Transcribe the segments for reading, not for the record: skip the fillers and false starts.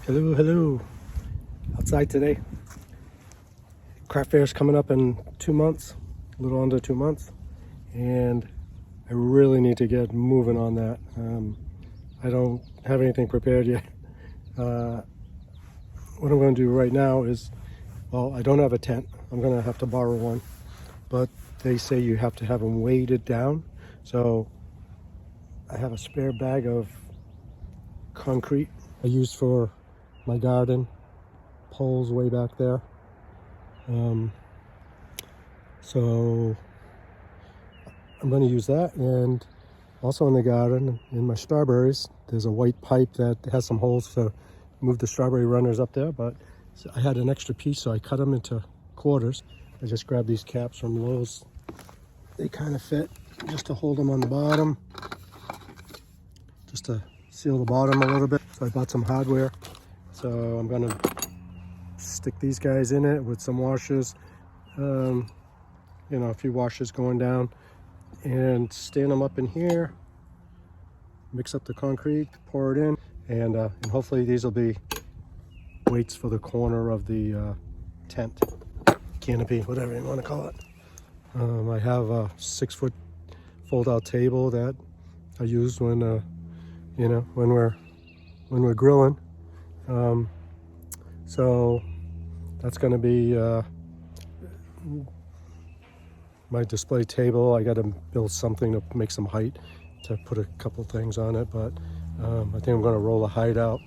Hello. Outside today. Craft fair is coming up in 2 months, a little under 2 months, and I really need to get moving on that. I don't have anything prepared yet. What I'm going to do right now is, well, I don't have a tent. I'm going to have to borrow one, but they say you have to have them weighted down. So I have a spare bag of concrete I used for my garden, poles way back there. So I'm going to use that, and also in the garden, in my strawberries, there's a white pipe that has some holes to move the strawberry runners up there, but I had an extra piece, so I cut them into quarters. I just grabbed these caps from Lowe's. They kind of fit, just to hold them on the bottom, just to seal the bottom a little bit. So I bought some hardware. So I'm gonna stick these guys in it with some washers, a few washers going down, and stand them up in here, mix up the concrete, pour it in, and hopefully these will be weights for the corner of the tent, canopy, whatever you want to call it. I have a 6-foot fold-out table that I use when we're grilling. So that's going to be my display table. I got to build something to make some height to put a couple things on it, but I think I'm going to roll a hide out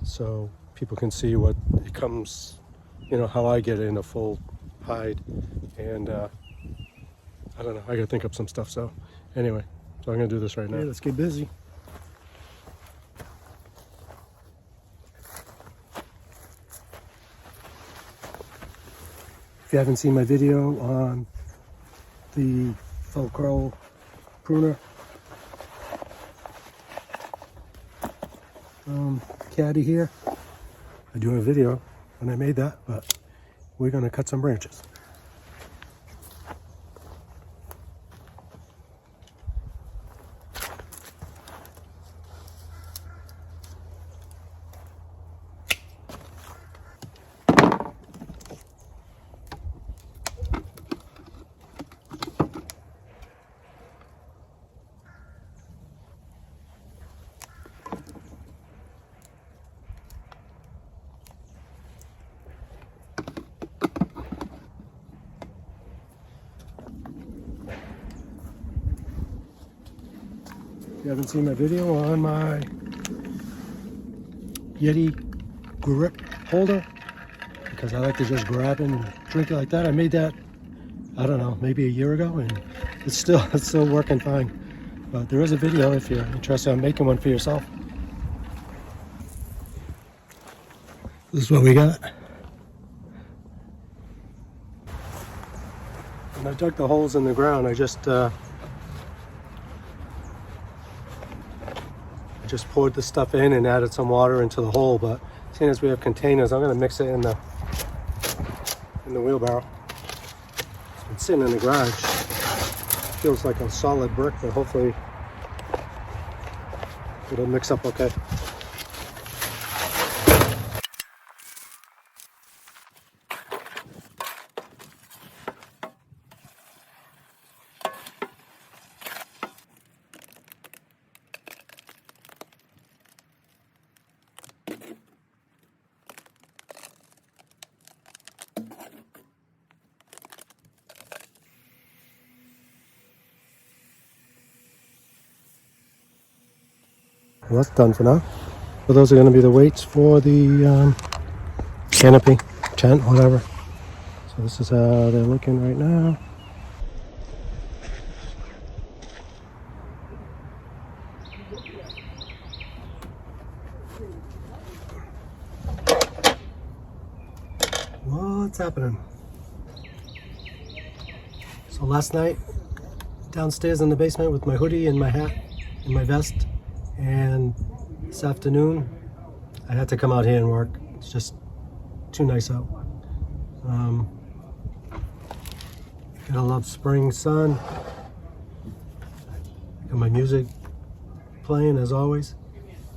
so people can see what it comes, how I get in a full hide. And I don't know, I got to think up some stuff. So anyway, so I'm going to do this right now. Let's get busy. If you haven't seen my video on the Velcro pruner caddy here, I do have a video when I made that, but we're going to cut some branches. If you haven't seen my video on my Yeti grip holder, because I like to just grab and drink it like that. I made that, I don't know, maybe a year ago, and it's still working fine. But there is a video if you're interested in making one for yourself. This is what we got. When I dug the holes in the ground, I just poured the stuff in and added some water into the hole, but seeing as we have containers, I'm going to mix it in the wheelbarrow. It's been sitting in the garage. Feels like a solid brick, but hopefully it'll mix up okay. Well, that's done for now. So those are going to be the weights for the canopy, tent, whatever. So this is how they're looking right now. What's happening? So last night, downstairs in the basement with my hoodie and my hat and my vest, and this afternoon I had to come out here and work. It's just too nice out. Gotta love spring sun. Got my music playing as always.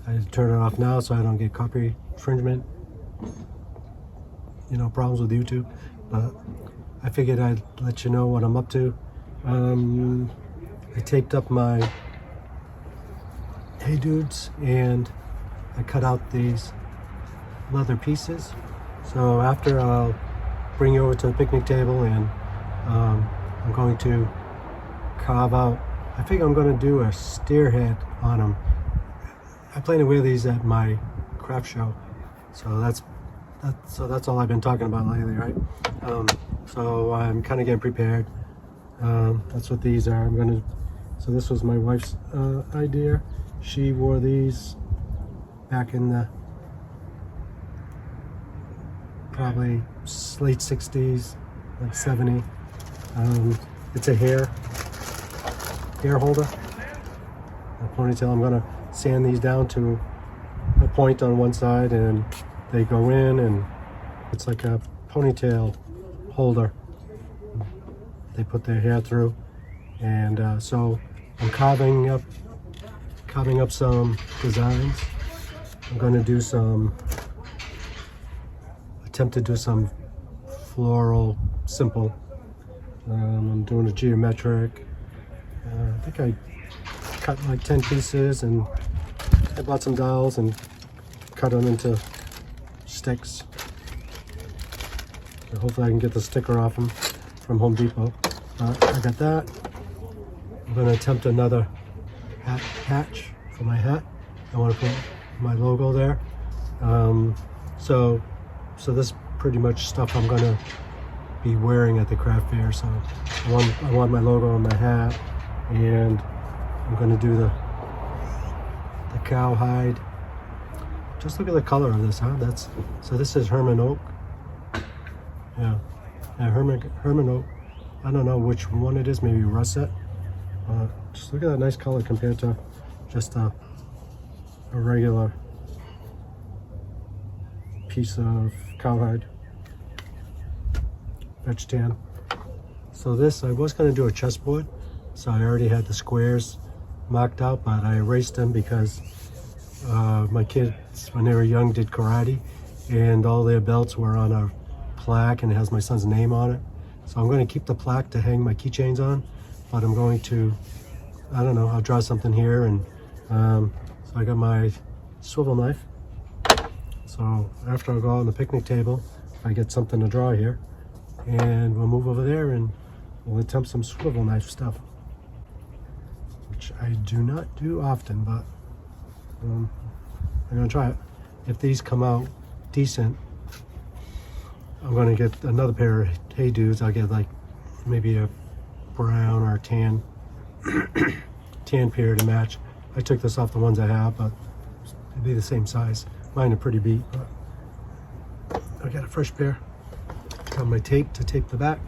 I turn it off now so I don't get copy infringement, problems with YouTube. But I figured I'd let you know what I'm up to. I taped up my Hey Dudes and I cut out these leather pieces. So after, I'll bring you over to the picnic table, and I'm going to carve out, I think I'm going to do a steer head on them. I plan to wear these at my craft show, so that's all I've been talking about lately, right? So I'm kind of getting prepared. That's what these are. So this was my wife's idea. She wore these back in the probably late 60s, like 70. It's a hair holder, a ponytail. I'm gonna sand these down to a point on one side, and they go in, and it's like a ponytail holder. They put their hair through, and so I'm carving up some designs. I'm going to do attempt to do some floral, simple. I'm doing a geometric. I think I cut like 10 pieces, and I bought some dowels and cut them into sticks. So hopefully I can get the sticker off them from Home Depot. I got that. I'm going to attempt another patch for my hat. I want to put my logo there. So this is pretty much stuff I'm going to be wearing at the craft fair. So I want my logo on my hat, and I'm going to do the cowhide. Just look at the color of this, huh? So this is Herman oak. Yeah, Herman oak. I don't know which one it is, maybe russet. Just look at that nice color compared to just a regular piece of cowhide. Fetch tan. So this, I was going to do a chessboard, so I already had the squares marked out, but I erased them because my kids, when they were young, did karate, and all their belts were on a plaque, and it has my son's name on it. So I'm going to keep the plaque to hang my keychains on, but I'm going to, I don't know, I'll draw something here. And so I got my swivel knife. So after I go out on the picnic table, I get something to draw here, and we'll move over there and we'll attempt some swivel knife stuff, which I do not do often, but I'm going to try it. If these come out decent, I'm going to get another pair of Hey Dudes. I'll get like maybe a brown or a tan pair to match. I took this off the ones I have, but it'd be the same size. Mine are pretty beat, but I got a fresh pair. Got my tape to tape the back.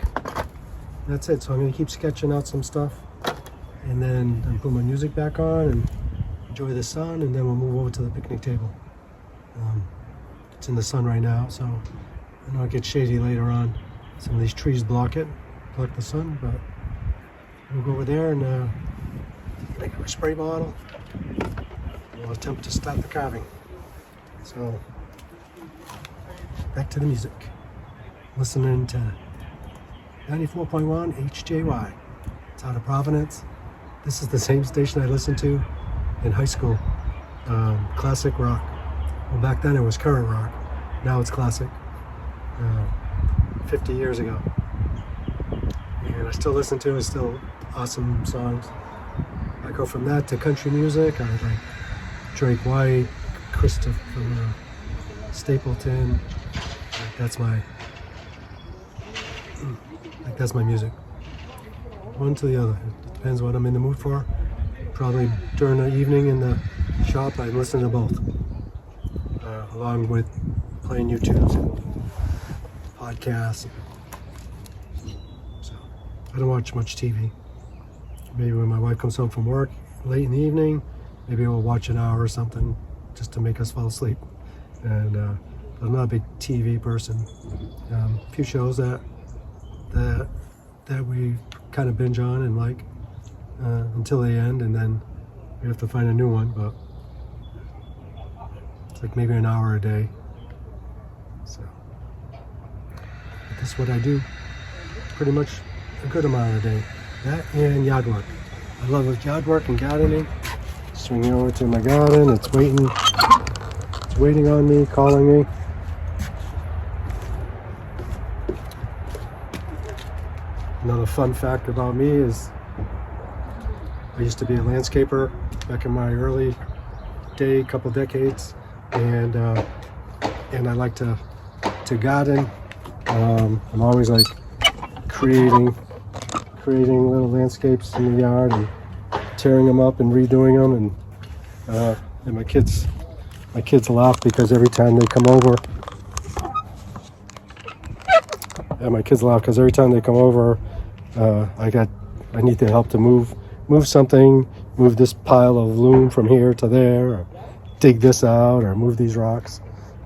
That's it. So I'm going to keep sketching out some stuff, and then I'll put my music back on and enjoy the sun, and then we'll move over to the picnic table. It's in the sun right now, so I know it gets shady later on. Some of these trees block the sun, but we'll go over there and take our spray bottle. We'll attempt to start the carving. So back to the music. Listening to 94.1 HJY. It's out of Providence. This is the same station I listened to in high school. Classic rock. Well, back then it was current rock. Now it's classic. 50 years ago. And I still listen to it. Still awesome songs. I go from that to country music. I like Drake White, Christopher Stapleton. That's my music. One to the other. It depends what I'm in the mood for. Probably during the evening in the shop, I listen to both, along with playing YouTubes and podcasts. So I don't watch much TV. Maybe when my wife comes home from work late in the evening, maybe we'll watch an hour or something just to make us fall asleep. And I'm not a big TV person. A few shows that we kind of binge on and like until the end, and then we have to find a new one. But It's like maybe an hour a day. So, but this is what I do. Pretty much a good amount a day. That and yard work. I love yard work and gardening. Swinging over to my garden. It's waiting. It's waiting on me, calling me. Another fun fact about me is I used to be a landscaper back in my early day, couple decades, and I like to garden. I'm always like creating little landscapes in the yard and tearing them up and redoing them, and my kids laugh because every time they come over, I need their help to move something, move this pile of loam from here to there, or dig this out, or move these rocks.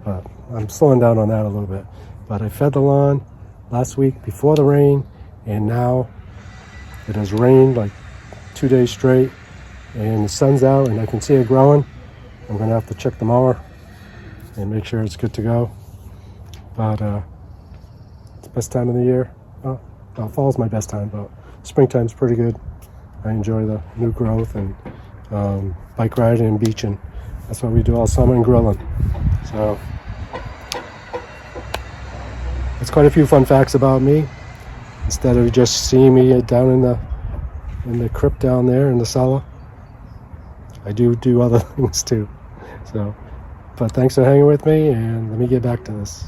But I'm slowing down on that a little bit. But I fed the lawn last week before the rain, and now it has rained like 2 days straight, and the sun's out and I can see it growing. I'm gonna have to check the mower and make sure it's good to go. But it's the best time of the year. Well, fall's my best time, but springtime's pretty good. I enjoy the new growth and bike riding and beaching. That's what we do all summer, and grilling. So it's quite a few fun facts about me. Instead of just seeing me down in the crypt down there in the cellar, I do other things too. So, but thanks for hanging with me, and let me get back to this.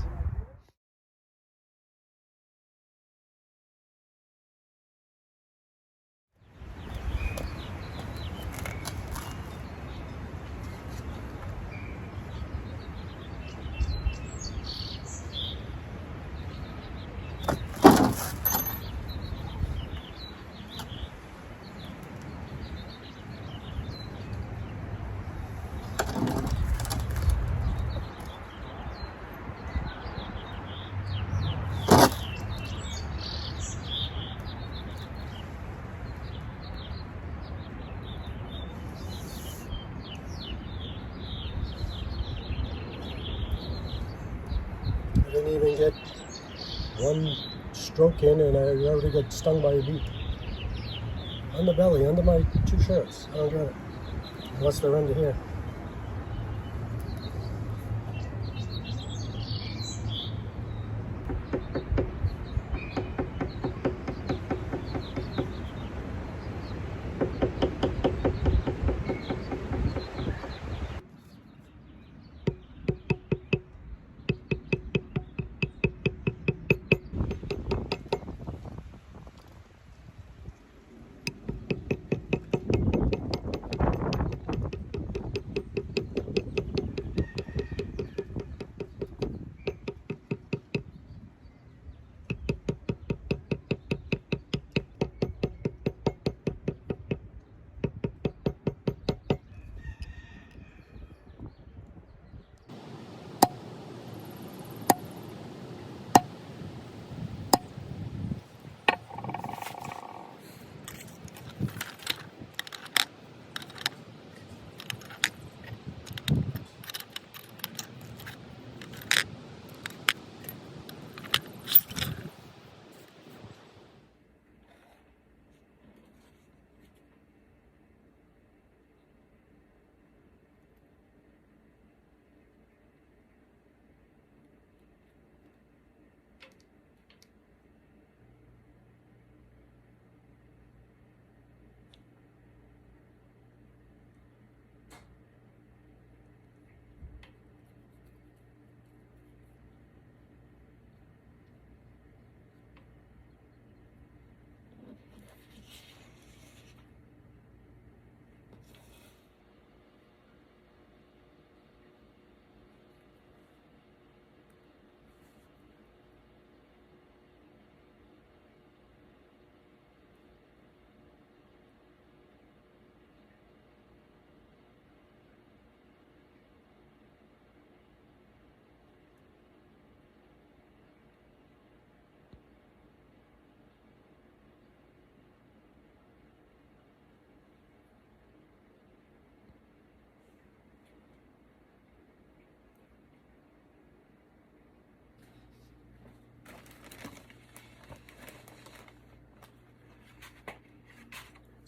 I didn't even get one stroke in and I already got stung by a bee. On the belly, under my 2 shirts. I don't get it. Unless they're under here.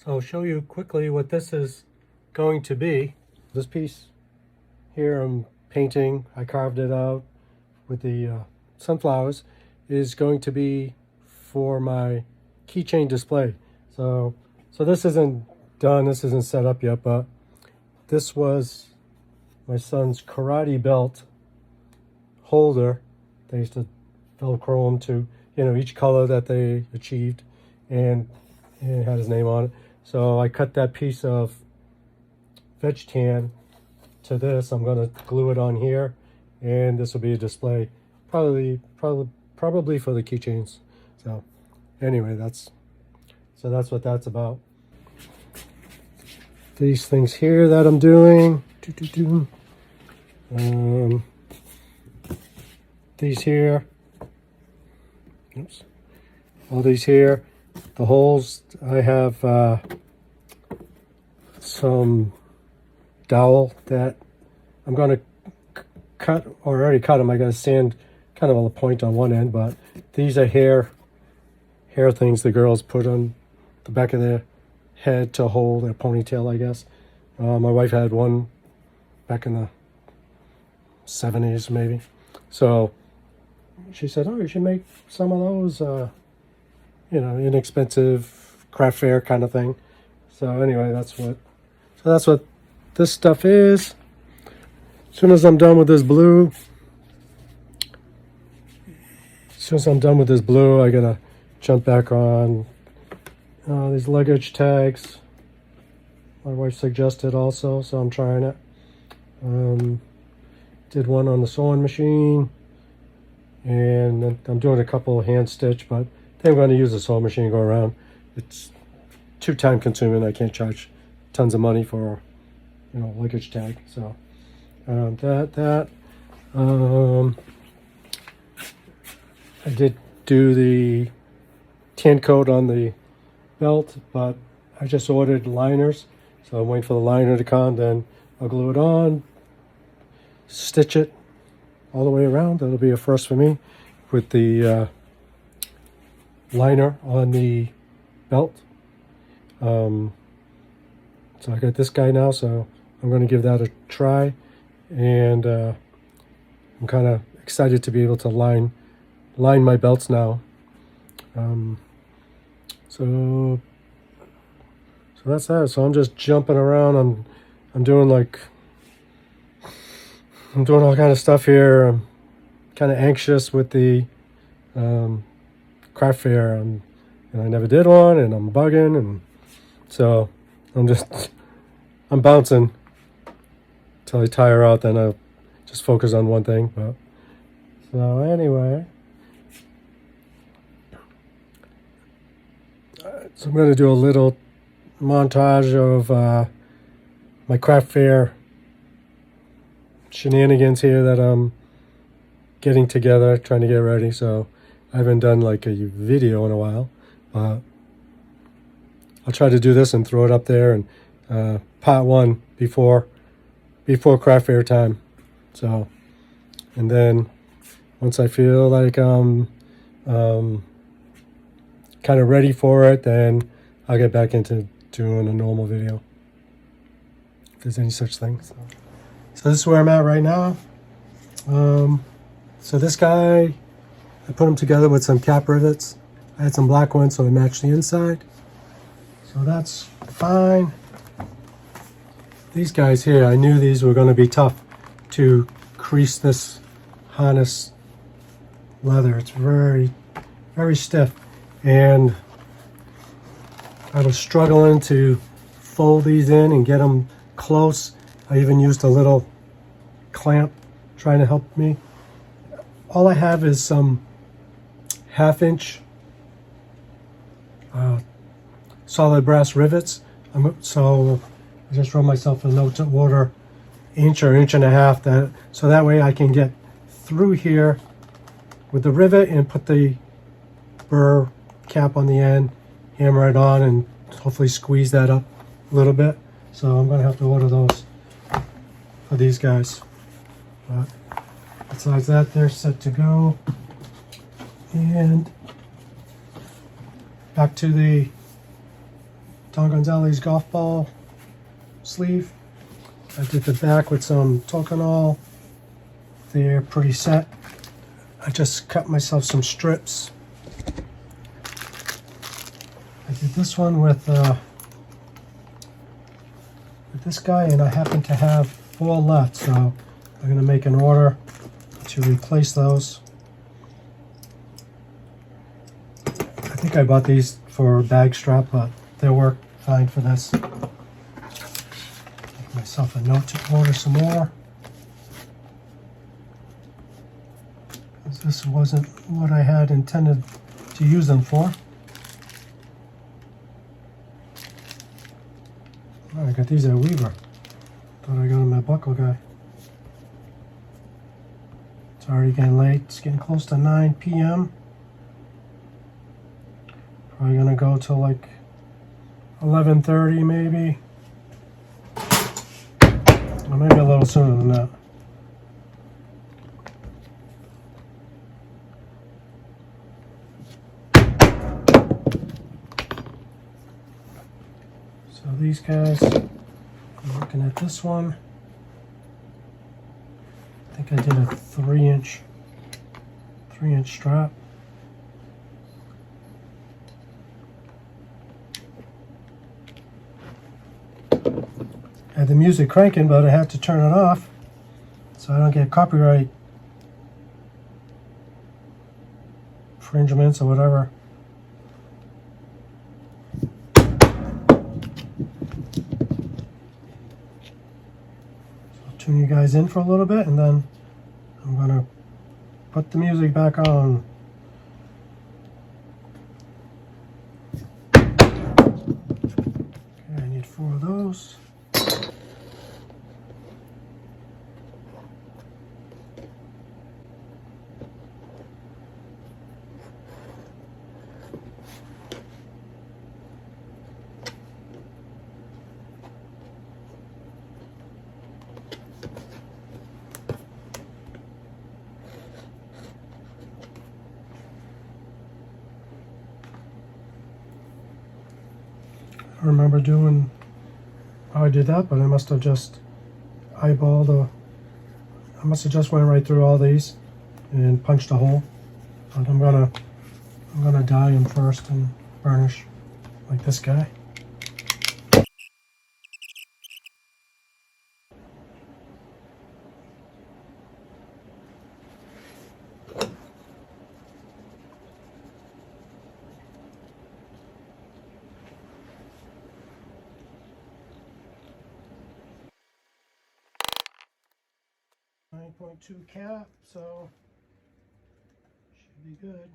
So I'll show you quickly what this is going to be. This piece here I'm painting, I carved it out with the sunflowers, is going to be for my keychain display. So this isn't done, this isn't set up yet, but this was my son's karate belt holder. They used to Velcro them to, you know, each color that they achieved, and it had his name on it. So I cut that piece of veg tan to this. I'm going to glue it on here, and this will be a display, probably for the keychains. So anyway, that's what that's about. These things here that I'm doing, these here, oops, all these here, the holes, I have some dowel that I'm going to cut, or already cut them. I got to sand kind of a point on one end, but these are hair things the girls put on the back of their head to hold their ponytail, I guess. My wife had one back in the 70s maybe. So she said, oh, you should make some of those, you know, inexpensive craft fair kind of thing. So anyway, that's what this stuff is. As soon as I'm done with this blue, I gotta jump back on these luggage tags. My wife suggested also, so I'm trying it. Did one on the sewing machine, and then I'm doing a couple hand stitch, but I think I'm going to use the sewing machine and go around. It's too time consuming. I can't charge tons of money for, you know, luggage tag. So I did do the tan coat on the belt, but I just ordered liners, so I'm waiting for the liner to come, then I'll glue it on, stitch it all the way around. That'll be a first for me with the liner on the belt. So I got this guy now, so I'm going to give that a try, and I'm kind of excited to be able to line my belts now. So that's that. So I'm just jumping around. I'm doing all kind of stuff here. I'm kind of anxious with the craft fair. And I never did one, and I'm bugging, and so I'm bouncing till I tire out. Then I'll just focus on one thing. But so anyway. So I'm going to do a little montage of my craft fair shenanigans here that I'm getting together, trying to get ready. So I haven't done like a video in a while, but I'll try to do this and throw it up there, and part one before craft fair time. So, and then once I feel like I'm kind of ready for it, then I'll get back into doing a normal video, if there's any such thing. So this is where I'm at right now. So this guy, I put him together with some cap rivets. I had some black ones, so it matched the inside. So that's fine. These guys here, I knew these were going to be tough to crease this harness leather. It's very, very stiff. And I was struggling to fold these in and get them close. I even used a little clamp trying to help me. All I have is some 1/2-inch solid brass rivets. So I just wrote myself a note to order inch or inch and a half, so that way I can get through here with the rivet and put the burr cap on the end, hammer it on, and hopefully squeeze that up a little bit. So I'm going to have to order those for these guys. But besides that, they're set to go. And back to the Don Gonzalez golf ball sleeve. I did the back with some Toconol. They're pretty set. I just cut myself some strips. I did this one with this guy, and I happen to have 4 left, so I'm going to make an order to replace those. I think I bought these for a bag strap, but they'll work fine for this. Make myself a note to order some more. This wasn't what I had intended to use them for. Oh, I got these at Weaver. Thought I got them at Buckle Guy. It's already getting late. It's getting close to 9 p.m. Probably gonna go till like 11:30 maybe. Or maybe a little sooner than that. So these guys, I'm looking at this one. I think I did a 3-inch strap. I had the music cranking, but I had to turn it off so I don't get copyright infringements or whatever. Tune you guys in for a little bit, and then I'm gonna put the music back on. Okay, I need 4 of those. I remember doing how I did that, but I must have just eyeballed I must have just went right through all these and punched a hole. But I'm gonna dye them first and burnish like this guy. .2 cap, so should be good.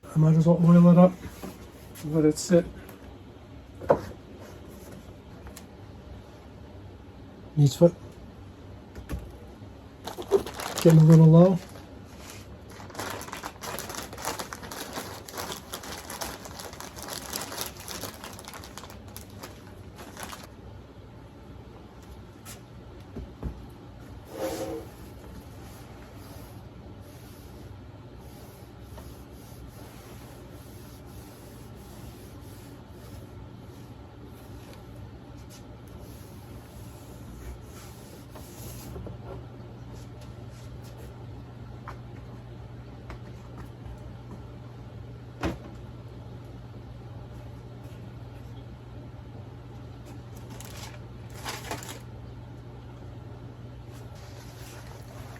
I might as well oil it up and let it sit. Knees foot. Getting a little low.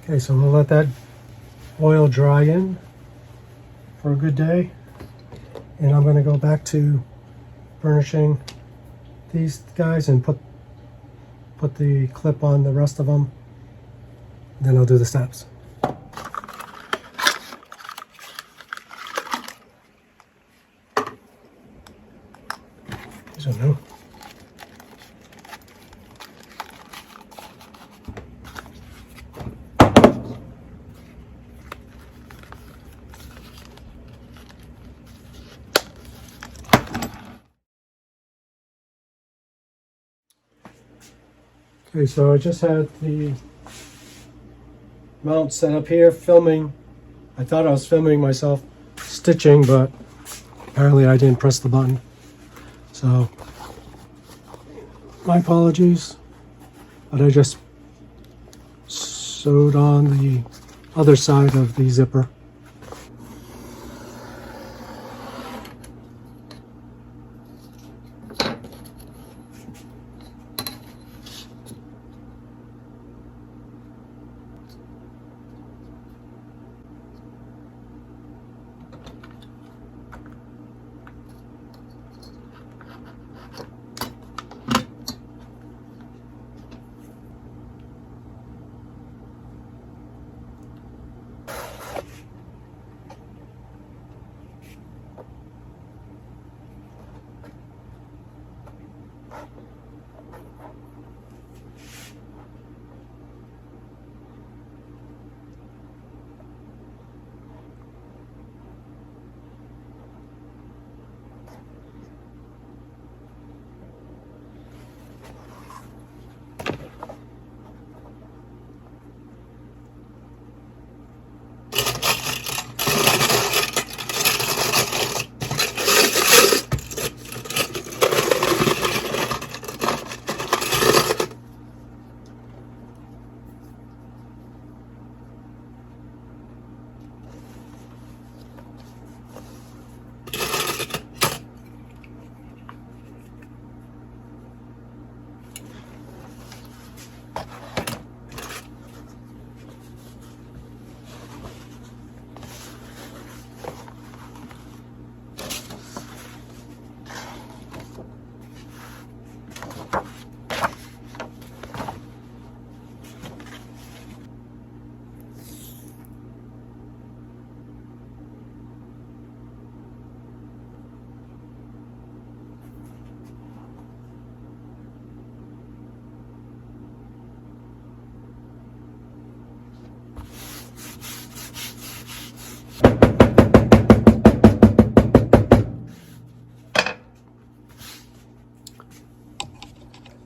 Okay, so we'll let that oil dry in for a good day, and I'm going to go back to burnishing these guys and put the clip on the rest of them. Then I'll do the steps. These are new. Okay, so I just had the mount set up here filming. I thought I was filming myself stitching, but apparently I didn't press the button. So my apologies, but I just sewed on the other side of the zipper.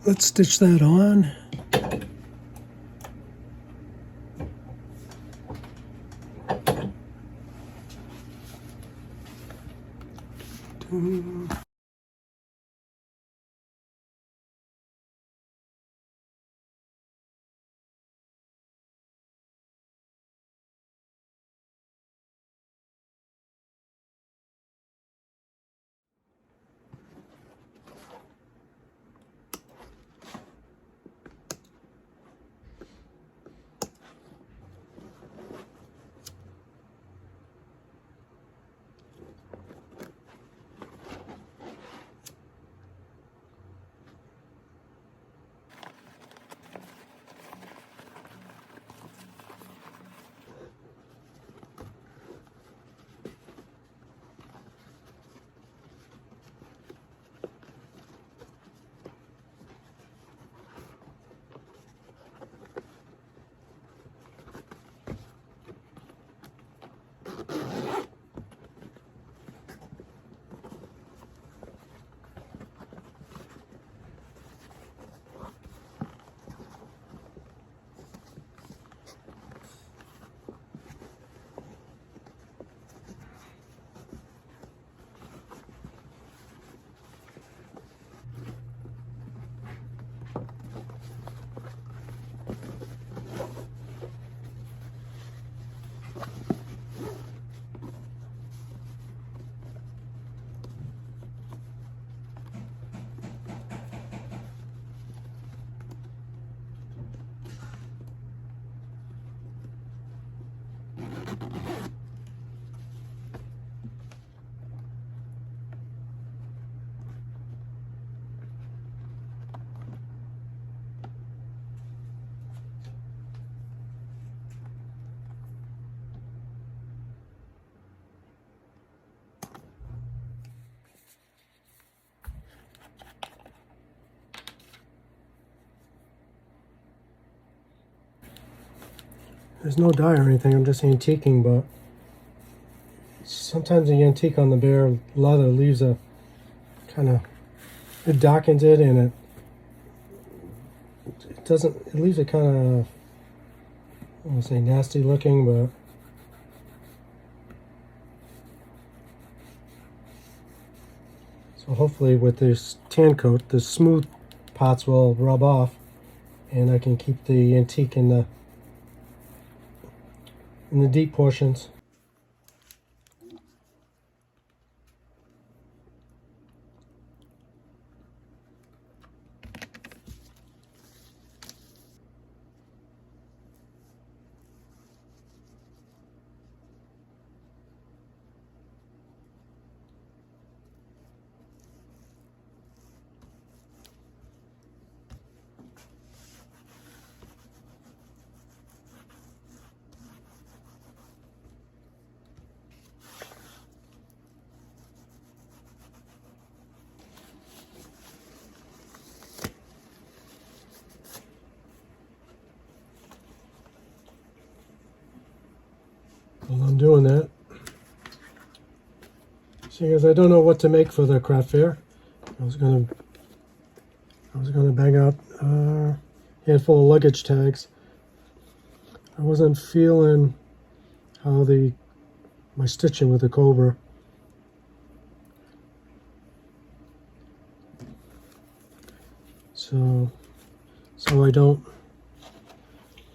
Let's stitch that on. There's no dye or anything, I'm just antiquing, but sometimes the antique on the bare leather leaves a kind of, it darkens it, and it doesn't, it leaves a kind of I don't want to say nasty looking, but so hopefully with this tan coat, the smooth parts will rub off and I can keep the antique in the deep portions. While I'm doing that, seeing as I don't know what to make for the craft fair, I was gonna bang out a handful of luggage tags. I wasn't feeling how my stitching with the Cobra. So I don't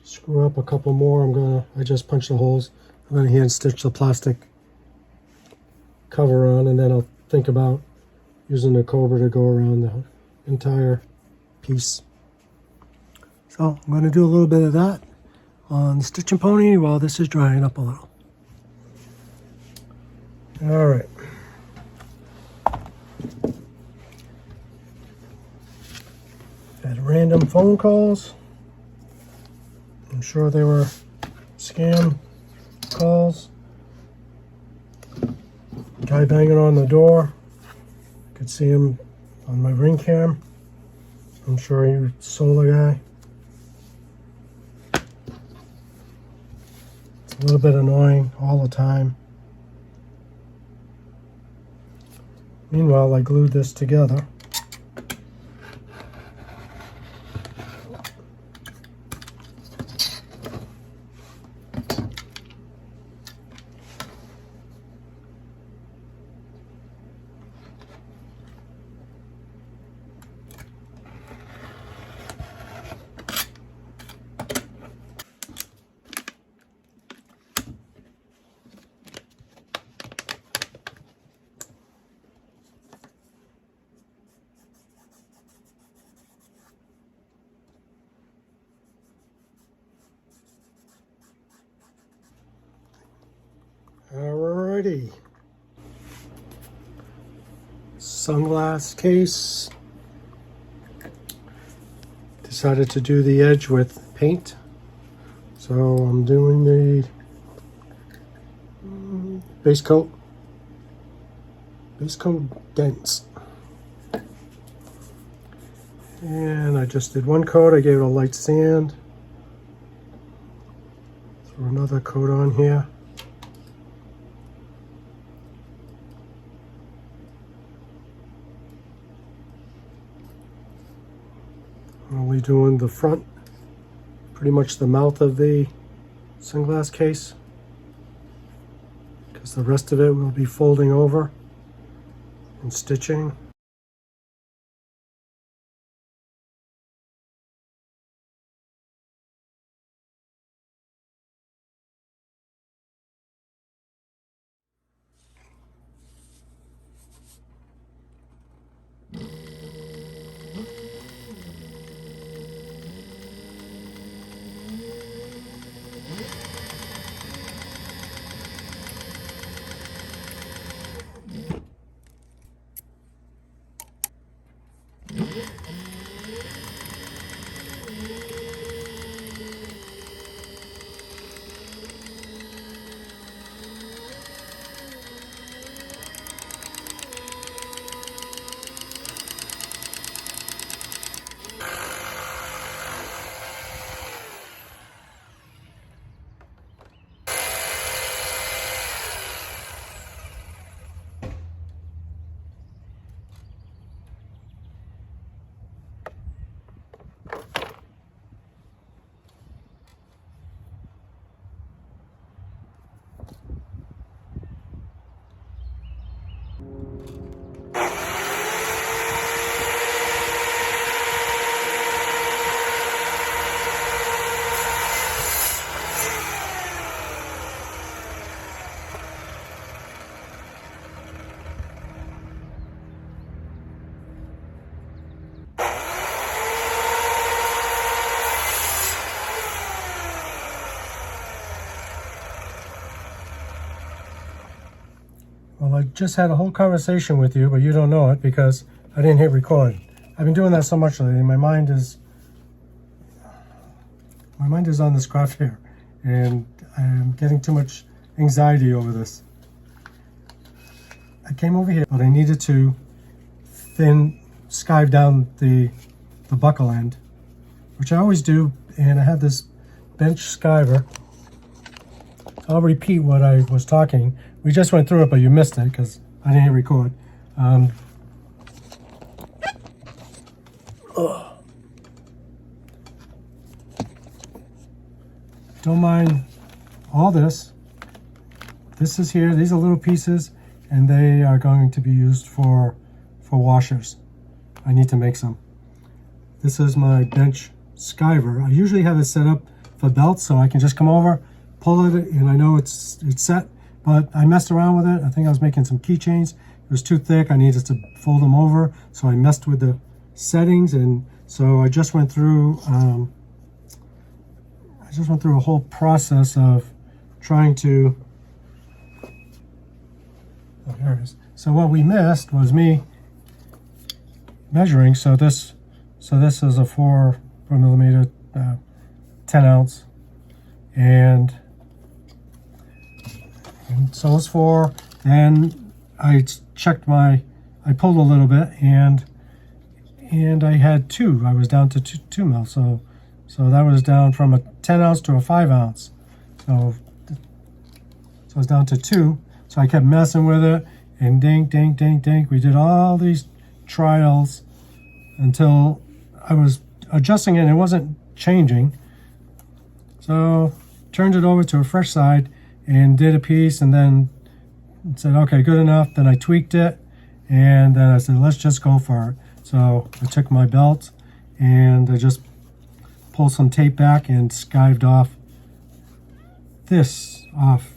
screw up a couple more, I just punch the holes. I'm gonna hand stitch the plastic cover on, and then I'll think about using the Cobra to go around the entire piece. So I'm gonna do a little bit of that on the stitching pony while this is drying up a little. All right. Had random phone calls. I'm sure they were scam calls. Guy banging on the door. Could see him on my ring cam. I'm sure he was a solar guy. It's a little bit annoying all the time. Meanwhile, I glued this together. Alrighty. Sunglass case. Decided to do the edge with paint. So I'm doing the base coat dense. And I just did one coat. I gave it a light sand. Throw another coat on here. Only doing the front, pretty much the mouth of the sunglass case, because the rest of it will be folding over and stitching. Well, I just had a whole conversation with you, but you don't know it because I didn't hit record. I've been doing that so much lately. My mind is on this craft fair, and I'm getting too much anxiety over this. I came over here, but I needed to skive down the buckle end, which I always do, and I had this bench skiver. I'll repeat what I was talking. We just went through it, but you missed it because I didn't hit record. Don't mind all this. This is here. These are little pieces, and they are going to be used for washers. I need to make some. This is my bench skiver. I usually have it set up for belts, so I can just come over, pull it, and I know it's set. But I messed around with it. I think I was making some keychains. It was too thick. I needed to fold them over, so I messed with the settings, and so I just went through. A whole process of trying to. Oh, here it is. So what we missed was me measuring. So this is a 4 millimeter, 10 ounce, and so it's 4. And I checked I pulled a little bit, and I had 2. I was down to 2 mil. So that was down from a 10 ounce to a 5 ounce. So I was down to 2. So I kept messing with it, and dink, dink, dink, dink. We did all these trials until I was adjusting it and it wasn't changing. So turned it over to a fresh side and did a piece, and then said, okay, good enough. Then I tweaked it, and then I said, let's just go for it. So I took my belt and I just pulled some tape back and skived off this off.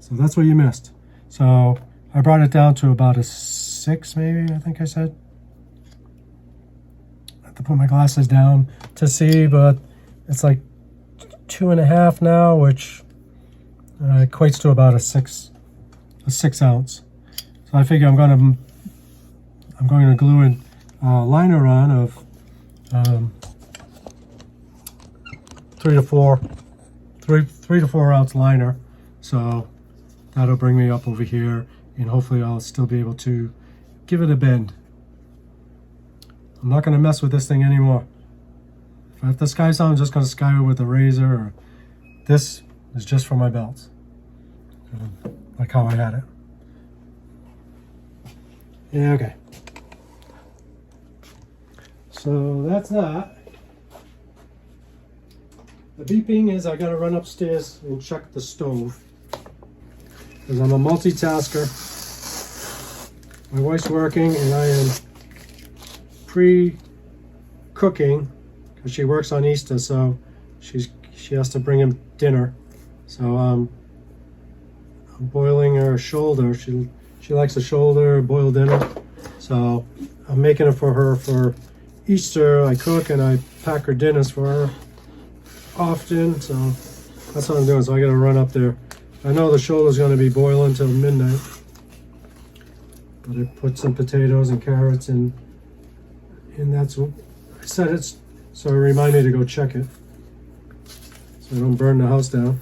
So that's what you missed. So I brought it down to about a 6, maybe, I think I said. I have to put my glasses down to see, but it's like 2.5 now, which equates to about a 6 ounce. So I figure I'm going to glue a liner on of 3 to 4 ounce liner. So that'll bring me up over here, and hopefully I'll still be able to give it a bend. I'm not going to mess with this thing anymore. If I have to skive something, I'm just going to skive it with a razor. Or this is just for my belts, like how I had it. Yeah, okay. So that's that. The beeping is I got to run upstairs and check the stove, because I'm a multitasker. My wife's working and I am pre-cooking because she works on Easter, so she has to bring him dinner. So I'm boiling her shoulder. She likes a shoulder boiled dinner, so I'm making it for her for Easter. I cook and I pack her dinners for her often, so that's what I'm doing. So I got to run up there. I know the shoulder's going to be boiling till midnight, but I put some potatoes and carrots in, and that's what I said. It's so it reminded me to go check it so I don't burn the house down.